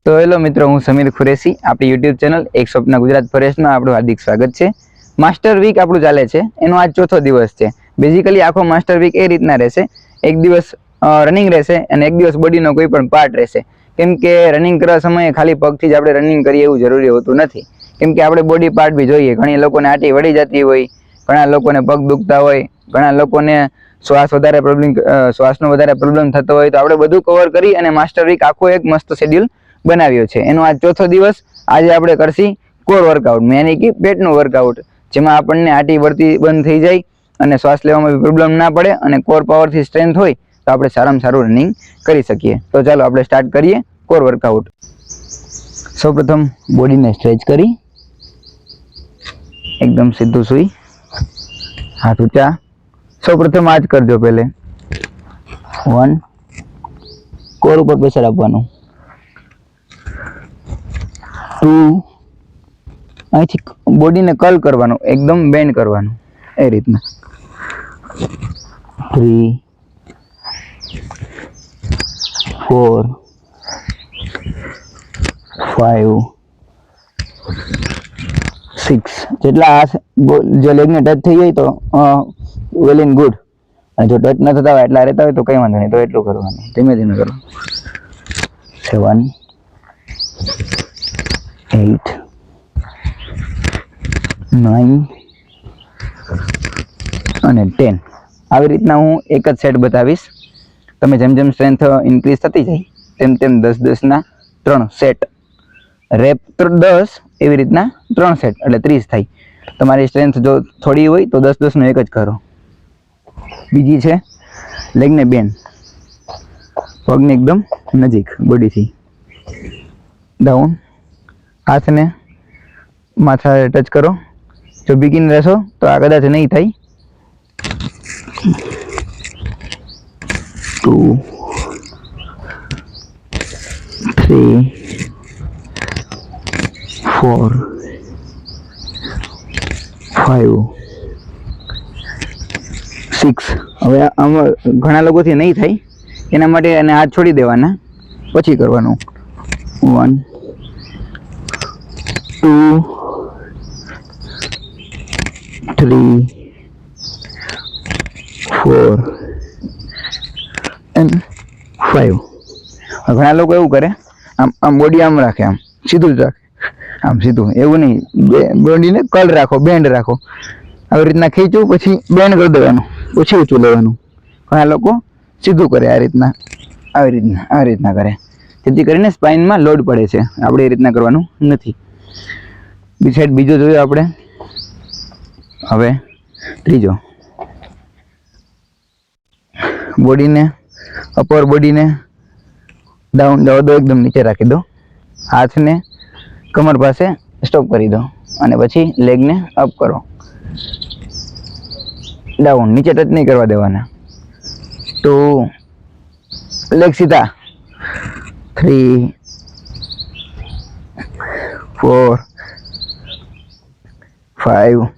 તો હેલો મિત્રો, હું સમીર ખુરેશી. આપણી યુટ્યુબ ચેનલ એક સ્વપ્ન ગુજરાત ફોરેસ્ટમાં આપણું હાર્દિક સ્વાગત છે. માસ્ટર વીક આપણું ચાલે છે, એનો આજ ચોથો દિવસ છે. બેઝિકલી આખો માસ્ટર વીક એ રીતના રહેશે, એક દિવસ રનિંગ રહેશે અને એક દિવસ બોડીનો કોઈ પણ પાર્ટ રહેશે. કેમ કે રનિંગ કરવા સમયે ખાલી પગથી જ આપણે રનિંગ કરીએ એવું જરૂરી હોતું નથી, કેમ કે આપણે બોડી પાર્ટ બી જોઈએ. ઘણી લોકોને આટી વળી જતી હોય, ઘણા લોકોને પગ દુખતા હોય, ઘણા લોકોને શ્વાસનો વધારે પ્રોબ્લેમ થતો હોય. તો આપણે બધું કવર કરી અને માસ્ટર વીક આખો એક મસ્ત શેડ્યુલ બનાવ્યો છે. એનો આજ ચોથો દિવસ. આજે આપણે કરશી કોર વર્કઆઉટ, યાની કે પેટનું વર્કઆઉટ, જેમાં આપણને આટી વળતી બંધ થઈ જાય અને શ્વાસ લેવામાં પ્રોબ્લેમ ના પડે અને કોર પાવરથી સ્ટ્રેન્થ હોય તો આપણે સારામાં સારું રનિંગ કરી શકીએ. તો ચાલો આપણે સ્ટાર્ટ કરીએ કોર વર્કઆઉટ. સૌપ્રથમ બોડીને સ્ટ્રેચ કરી એકદમ સીધું સુઈ, હાથ ઊંચા. સૌપ્રથમ આ જ કરજો. પહેલે 1, કોર ઉપર પ્રેશર આપવાનું. 2, અહીંથી બોડીને કર્લ કરવાનું, એકદમ બેન્ડ કરવાનું એ રીતના. 3, 4, 5, 6. જેટલા હાથ જો લેગને ટચ થઈ જાય તો વેલ એન્ડ ગુડ, અને જો ટચ ન થતા હોય એટલા રહેતા હોય તો કંઈ વાંધો નહીં, તો એટલું કરવાનું. ધીમે ધીમે કરો. 7, 8, 9 અને 10. આવી રીતના હું એક જ સેટ બતાવીશ. તમે જેમ જેમ સ્ટ્રેન્થ ઇન્ક્રીઝ થતી જાય તેમ તેમ 10-10ના 3 સેટ, રેપ 10, એવી રીતના 3 સેટ એટલે 30 થાય. તમારી સ્ટ્રેન્થ જો થોડી હોય તો 10-10નો એક જ કરો. બીજી છે લેગને બેન્ડ, પગને એકદમ નજીક બોડીથી ડાઉન, હાથને માથા ટચ કરો. જો બિગિન રહેશો તો આ કદાચ નહીં થાય. 2, 3, 4, 5, 6. હવે આમાં ઘણા લોકોથી નહીં થાય, એના માટે એને હાથ છોડી દેવાના, પછી કરવાનું. 1, 2, 3, 4 and 5. ઘણા લોકો એવું કરે, આમ બોડી આમ રાખે, આમ સીધું જ રાખે, આમ સીધું. એવું નહીં, બોડીને કર્લ રાખો, બેન્ડ રાખો. આવી રીતના ખીચું, પછી બેન્ડ કરી દેવાનું, પછી ઊંચું લેવાનું. ઘણા લોકો સીધું કરે, આ રીતના, આવી રીતના કરે, જેથી કરીને સ્પાઇનમાં લોડ પડે છે. આપણે એ રીતના કરવાનું નથી. બીજી સાઈડ બીજો જોયો આપણે. હવે ત્રીજો, બોડીને અપર બોડીને ડાઉન જવા દો, એકદમ નીચે રાખી દો. હાથને કમર પાસે સ્ટોપ કરી દો અને પછી લેગને અપ કરો, ડાઉન, નીચે ટચ નહીં કરવા દેવાના. 2, લેગ સીધા. 3, 4, 5,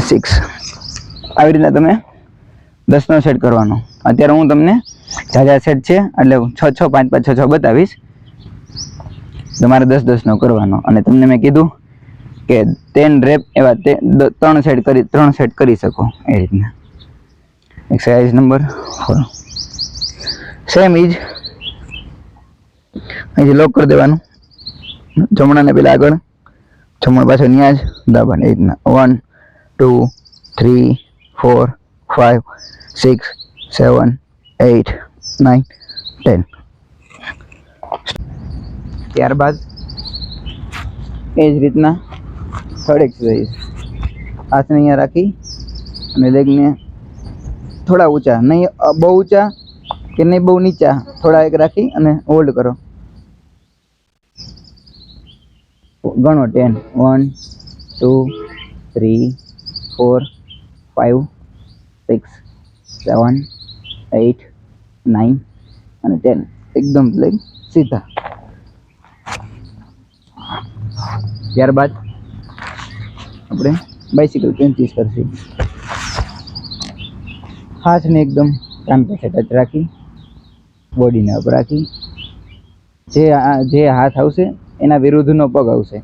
6. આવી રીતના તમે 10નો સેટ કરવાનો. અત્યારે હું તમને ઝાઝા સેટ છે એટલે 6-6, 5-5, 6-6 બતાવીશ. તમારે 10-10નો કરવાનો. અને તમને મેં કીધું કે 10 રેપ એવા 3 સેટ કરી શકો એ રીતના. Exercise number 4 same is. અહીંથી લોક કરી દેવાનું, જમણાને પેલા આગળ, જમણ પાછળ ન્યા જ દાબાને એ રીતના. 1, 2, 3, 4, 5, 6, 7, 8, 9, 10. ત્યારબાદ એ જ રીતના થર્ડ એક્સરસાઇઝ. હાથને અહીંયા રાખી અને લેગને થોડા ઊંચા, નહીં બહુ ઊંચા કે નહીં બહુ નીચા, થોડા એક રાખી અને હોલ્ડ કરો. ગણો 10, 1, 2, 3, 4, 5, 6, 7, 8, 9 અને 10. એકદમ લેગ સીધા. ત્યારબાદ આપણે બાઇસિકલ પેન્ચીસ કરશું. હાથને એકદમ કાન પાસે ટચ રાખી, બોડીને અપ રાખી જે હાથ આવશે એના વિરુદ્ધનો પગ આવશે.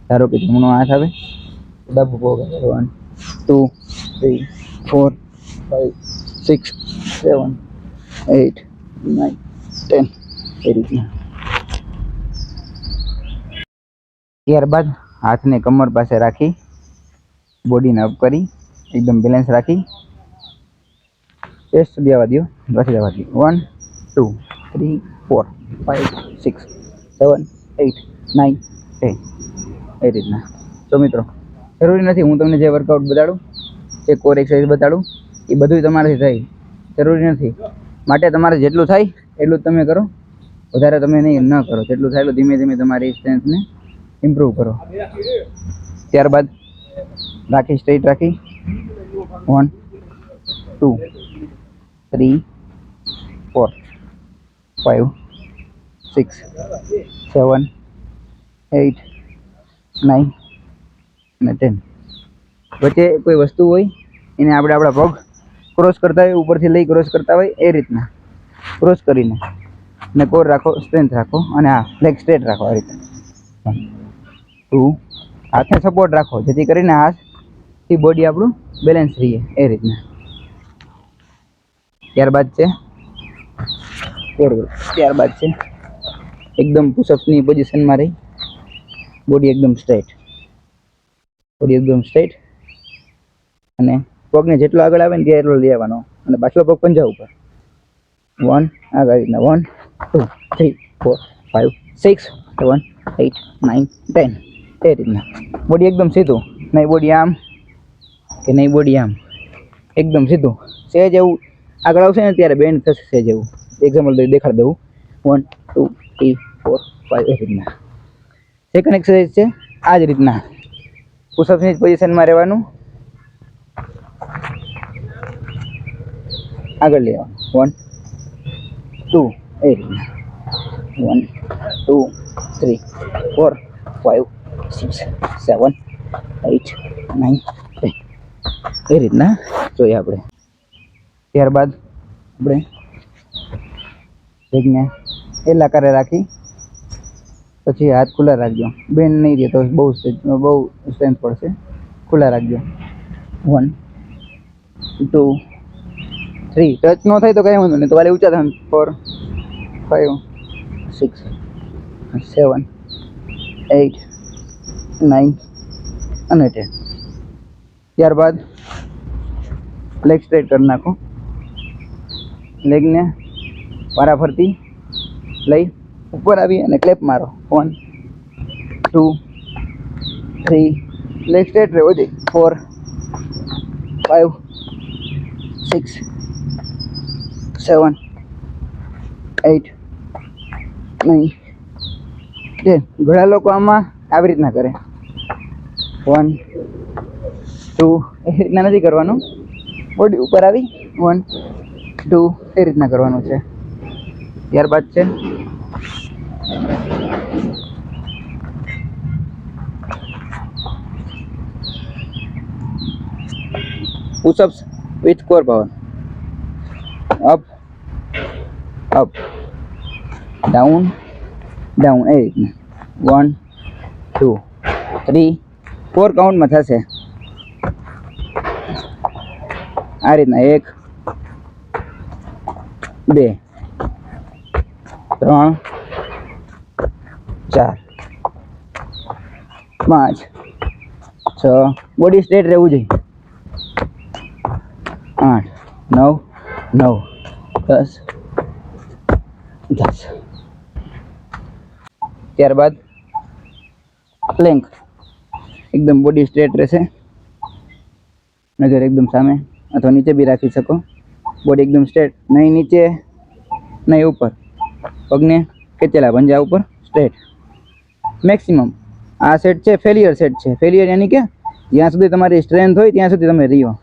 ધારો કે જમણો હાથ આવે, ડાબો પગ આવે. 1 2 3 4 5 6 7 8 9 10 એ રીતના. ત્યારબાદ હાથને કમર પાસે રાખી બોડીને અપ કરી એકદમ બેલેન્સ રાખી ટેસ્ટ સુધી આવવા દો. પછી જવા દો. 1 2 3 4 5 6 7 8 9 10 એ રીતના. તો મિત્રો જરૂરી નથી હું તમને જે વર્કઆઉટ બતાડું, જે કોર એક્સરસાઇઝ બતાડું એ બધું તમારાથી થાય, જરૂરી નથી. માટે તમારે જેટલું થાય એટલું જ તમે કરો, વધારે તમે ન કરો. જેટલું થાય એટલું ધીમે ધીમે તમારી સ્ટ્રેન્થને ઇમ્પ્રૂવ કરો. ત્યારબાદ રાખી સ્ટ્રેટ રાખી 1 2 3 4 5 6 7 8 9 અને 10. વચ્ચે કોઈ વસ્તુ હોય એને આપણે આપણા પગ ક્રોસ કરતા હોય, ઉપરથી લઈ ક્રોસ કરતા હોય એ રીતના ક્રોસ કરીને ને કોર રાખો, સ્ટ્રેન્થ રાખો અને આ લેગ સ્ટ્રેટ રાખો. આ રીતે 1 2 હાથને સપોર્ટ રાખો જેથી કરીને હાથથી બોડી આપણું બેલેન્સ રહીએ એ રીતના. ત્યારબાદ છે એકદમ પુશઅપ્સની પોઝિશનમાં રહી બોડી એકદમ સ્ટ્રેટ અને પગને જેટલો આગળ આવે ને ત્યાં એટલો લઈ આવવાનો અને પાછલો પગ પંજા ઉપર. 1 આગળ રીતના 1 2 3 4 5 6 7 8 9 10 એ રીતના. બોડી એકદમ સીધું, નહીં બોડી આમ કે નહીં બોડી આમ, એકદમ સીધું. સહેજ એવું આગળ આવશે ને ત્યારે બેન્ડ થશે સહેજ એવું. એક્ઝામ્પલ દેખાડી દઉં. 1 2 3 4 5 એ રીતના. સેકન્ડ એક્સરસાઇઝ છે આ જ રીતના પુશઅપની જ પોઝિશનમાં રહેવાનું, આગળ લેવાનું 1 2 એ રીતના 1 2 3 4 5 6 7 8 9 10 એ રીતના જોઈએ આપણે. ત્યારબાદ આપણે લેગને એલ આકારે રાખી પછી હાથ ખુલ્લા રાખજો. બેન્ડ નહીં રહે તો બહુ સ્ટ્રેન્થ પડશે. ખુલ્લા રાખજો. 1 2 3 ટચ ન થાય તો કંઈ વાંધો નહીં, તો વાલે ઊંચા થાય. 4 5 6 7 8 9 અને 10. ત્યારબાદ લેગ સ્ટ્રેટ કરી નાખો. લેગને વારાફરતી લઈ ઉપર આવી અને ક્લેપ મારો. 1 2 3 લેગ સ્ટ્રેટ રહેવો જોઈએ. 4 5 6 7 8 9 10. ઘણા લોકો આમાં આવી રીતના કરે. 1 2 એ રીતના નથી કરવાનું, બોડી ઉપર આવી 1 2 એ રીતના કરવાનું છે. ત્યારબાદ છે pushups with core power. Up up down down એ રીતના 1 2 3 4 કાઉન્ટમાં થશે. આ રીતના 1 2 3 4 5 6 બોડી સ્ટ્રેટ રહેવું જોઈએ. 8 9 9 10 10. ત્યારબાદ પ્લેન્ક. એકદમ બોડી સ્ટ્રેટ રહેશે, નજર એકદમ સામે અથવા નીચે બી રાખી શકો. બોડી એકદમ સ્ટ્રેટ, નહીં નીચે નહીં ઉપર, પગને ખેંચેલા પંજા ઉપર સ્ટ્રેટ. મેક્સિમમ આ સેટ છે ફેલિયર સેટ છે. ફેલિયર યાની કે જ્યાં સુધી તમારી સ્ટ્રેન્થ હોય ત્યાં સુધી તમે રહ્યો.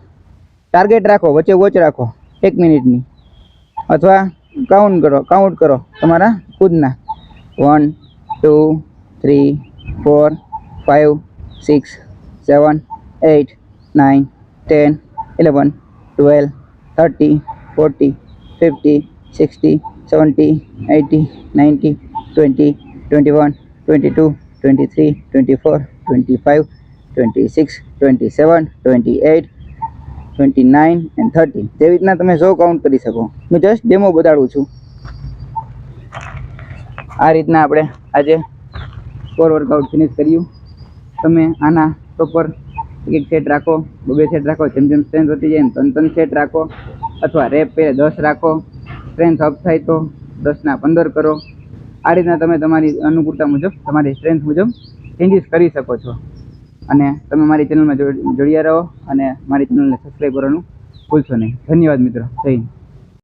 ટાર્ગેટ રાખો, વચ્ચે વોચ રાખો 1 મિનિટની, અથવા કાઉન્ટ કરો તમારા ખુદના. 1 2 3 4 5 6 7 8 9 10 11 12 13 14 15 16 17 18 19 20, 21, 22, 23, 24, 25, 26, 27, 28, 29 and 30. તેવી રીતના તમે 100 કાઉન્ટ કરી શકો. હું જસ્ટ ડેમો બતાડું છું. આ રીતના આપણે આજે કોર વર્કઆઉટ ફિનિશ કર્યું. તમે આના પ્રોપર એક સેટ રાખો, 2 સેટ રાખો, જેમ જેમ સ્ટ્રેન્થ વધતી જાય એમ 3 સેટ રાખો, અથવા રેપ પહેલે 10 રાખો. સ્ટ્રેન્થ અપ થાય તો 10ના 15 કરો. આ રીતના તમે તમારી અનુકૂળતા મુજબ, તમારી સ્ટ્રેન્થ મુજબ ચેન્જીસ કરી શકો છો. અને તમે મારી ચેનલમાં જોડ્યા રહો અને મારી ચેનલને સબસ્ક્રાઈબ કરવાનું ભૂલશો નહીં. ધન્યવાદ મિત્રો. જય હિન્દ.